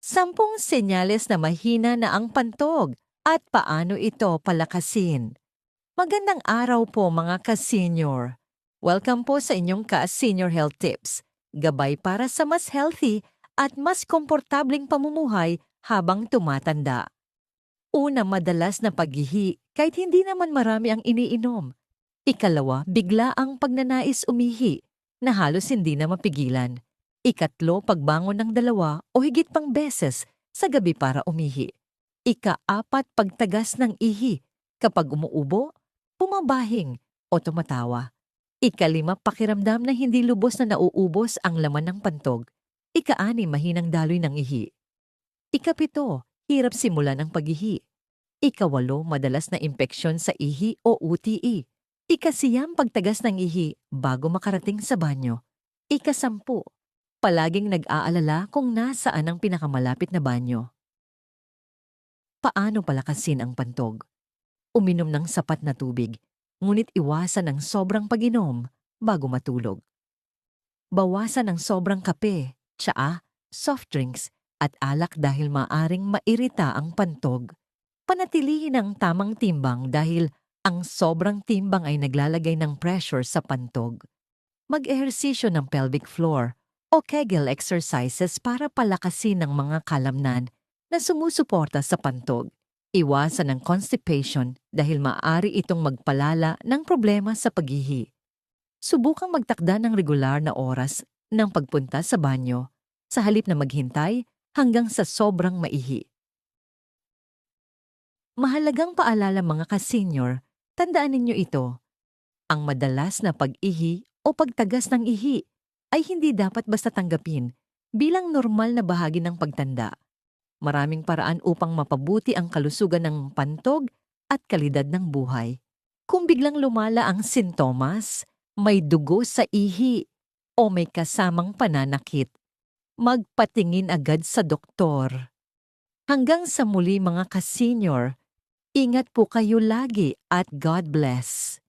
10 senyales na mahina na ang pantog at paano ito palakasin. Magandang araw po mga ka-senior. Welcome po sa inyong ka-senior health tips. Gabay para sa mas healthy at mas komportabling pamumuhay habang tumatanda. Una, madalas na paghihi kahit hindi naman marami ang iniinom. Ikalawa, bigla ang pagnanais umihi na halos hindi na mapigilan. Ikatlo, pagbangon ng 2 o higit pang beses sa gabi para umihi. Ika-4, pagtagas ng ihi kapag umuubo, bumabahing o tumatawa. Ika-5, pakiramdam na hindi lubos na nauubos ang laman ng pantog. Ika-6, mahinang daloy ng ihi. Ika-7, hirap simulan ang paghihi. Ika-8, madalas na impeksyon sa ihi o UTI. Ika-9, pagtagas ng ihi bago makarating sa banyo. Ika-10, palaging nag-aalala kung nasaan ang pinakamalapit na banyo. Paano palakasin ang pantog? Uminom ng sapat na tubig, ngunit iwasan ang sobrang pag-inom bago matulog. Bawasan ang sobrang kape, tsaa, soft drinks at alak dahil maaring mairita ang pantog. Panatilihin ang tamang timbang dahil ang sobrang timbang ay naglalagay ng pressure sa pantog. Mag-ehersisyo ng pelvic floor o Kegel exercises para palakasin ang mga kalamnan na sumusuporta sa pantog. Iwasan ang constipation dahil maaari itong magpalala ng problema sa paghihi. Subukang magtakda ng regular na oras ng pagpunta sa banyo sa halip na maghintay hanggang sa sobrang maihi. Mahalagang paalala mga ka-senior, tandaan ninyo ito. Ang madalas na pag-ihi o pagtagas ng ihi ay hindi dapat basta tanggapin bilang normal na bahagi ng pagtanda. Maraming paraan upang mapabuti ang kalusugan ng pantog at kalidad ng buhay. Kung biglang lumala ang sintomas, may dugo sa ihi o may kasamang pananakit, magpatingin agad sa doktor. Hanggang sa muli mga ka-senior, ingat po kayo lagi at God bless.